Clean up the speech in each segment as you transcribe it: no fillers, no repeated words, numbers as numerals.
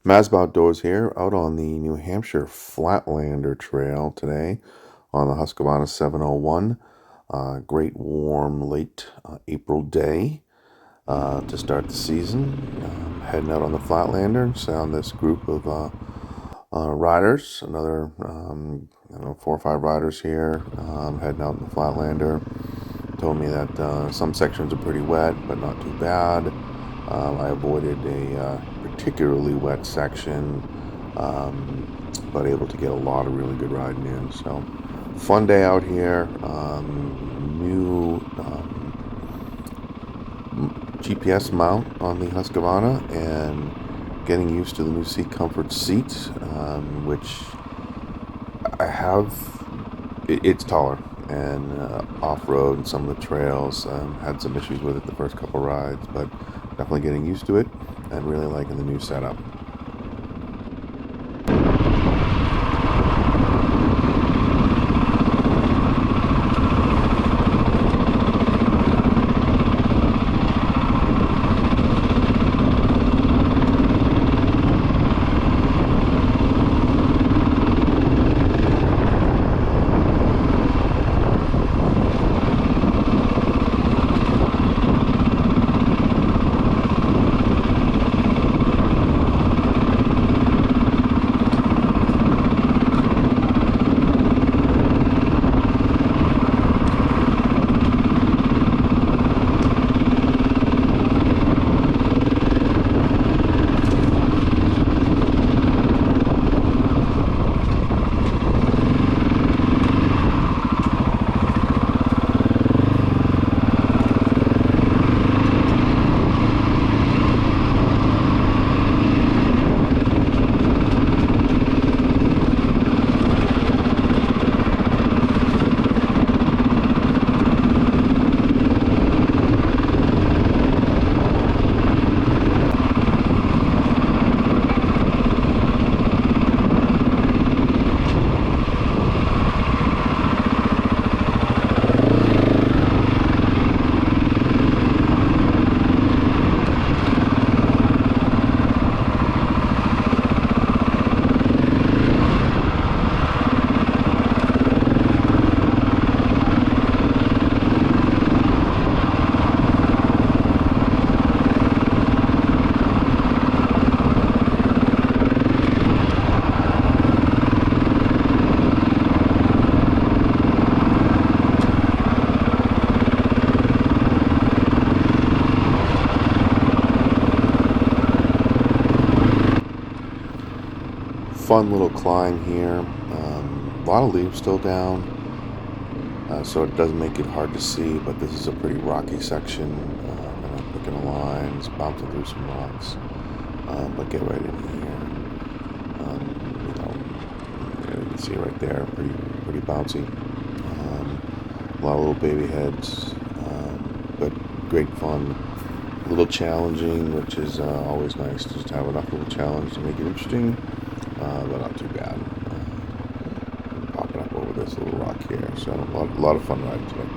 Mazba Outdoors here, out on the New Hampshire Flatlander Trail today on the Husqvarna 701. Great warm late April day to start the season. Heading out on the Flatlander, found this group of riders, another I don't know, 4 or 5 riders here, heading out in the Flatlander. Told me that some sections are pretty wet, but not too bad. I avoided a particularly wet section, but able to get a lot of really good riding in. So, fun day out here. New GPS mount on the Husqvarna and getting used to the new seat comfort seat, which I have. It's taller and off-road and some of the trails. Had some issues with it the first couple rides, but definitely getting used to it and really liking the new setup. Fun little climb here. A lot of leaves still down, so it does make it hard to see, but this is a pretty rocky section. And I'm picking a line, it's bouncing through some rocks, but get right in here. You can see right there, pretty bouncy. A lot of little baby heads, but great fun. A little challenging, which is always nice to just have enough little challenge to make it interesting, but not too bad. Popping up over this little rock here, so a lot of fun riding today.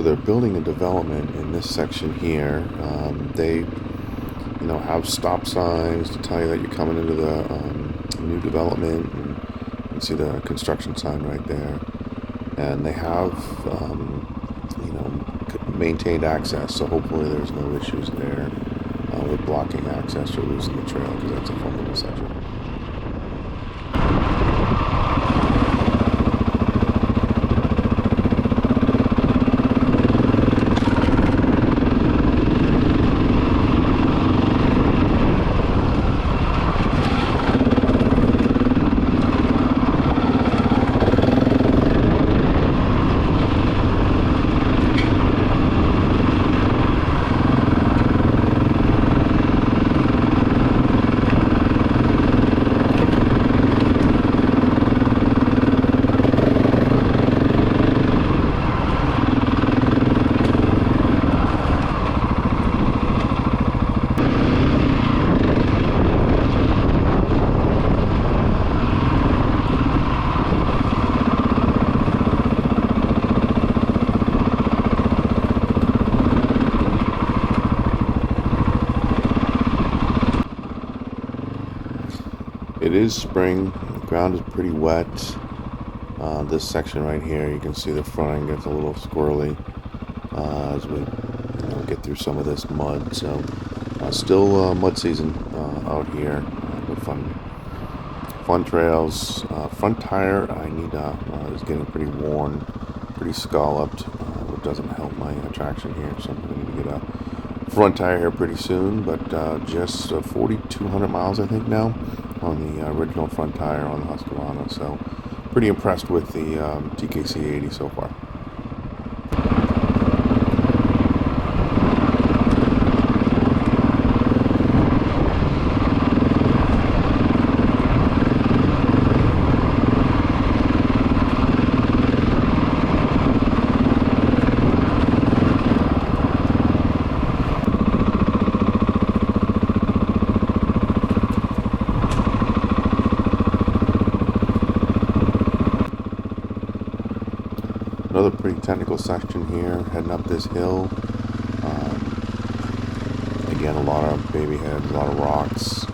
they're building a development in this section here. They have stop signs to tell you that you're coming into the new development. And you can see the construction sign right there. And they have, maintained access, so hopefully there's no issues there with blocking access or losing the trail, because that's a fun little section. It is spring. The ground is pretty wet. This section right here, you can see the front end gets a little squirrely as we get through some of this mud. So still mud season out here with fun trails. Front tire I need is getting pretty worn, pretty scalloped, which doesn't help my traction here. So I'm going to get a front tire here pretty soon. But just 4,200 miles I think now on the original front tire on the Husqvarna, so pretty impressed with the TKC 80 so far. Another pretty technical section here, heading up this hill. Again, a lot of baby heads, a lot of rocks.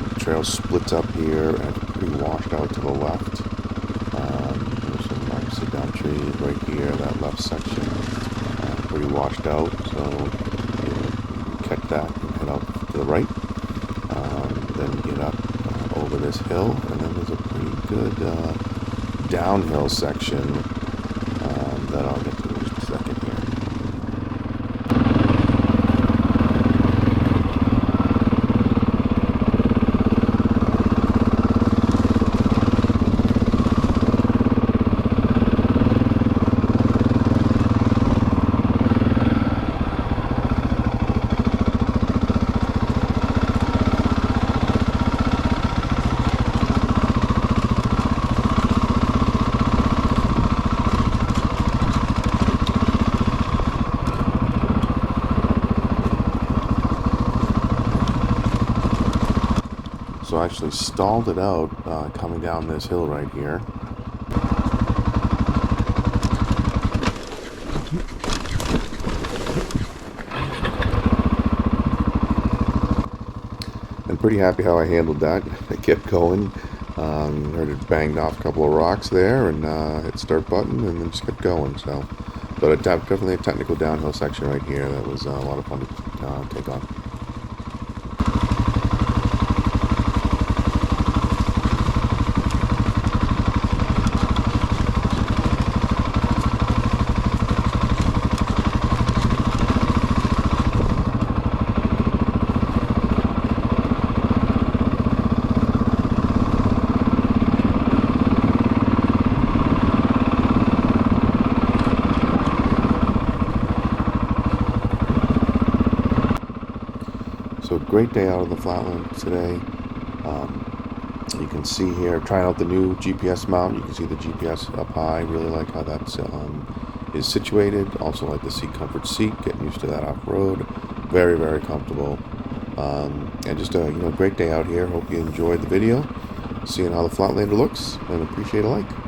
The trail splits up here and it's pretty washed out to the left. There's some sit down trees right here, that left section, pretty washed out. So you catch that and head up to the right. Then get up over this hill, and then there's a pretty good downhill section that I'll get to in just a second here. So I actually stalled it out coming down this hill right here. I'm pretty happy how I handled that. I kept going. Heard it banged off a couple of rocks there and hit start button and then just kept going. So, but definitely a technical downhill section right here that was a lot of fun to take on. So great day out on the Flatland today. You can see here, trying out the new GPS mount. You can see the GPS up high. Really like how that is situated. Also like the seat comfort seat. Getting used to that off road. Very, very comfortable. And just a great day out here. Hope you enjoyed the video. Seeing how the Flatlander looks, and appreciate a like.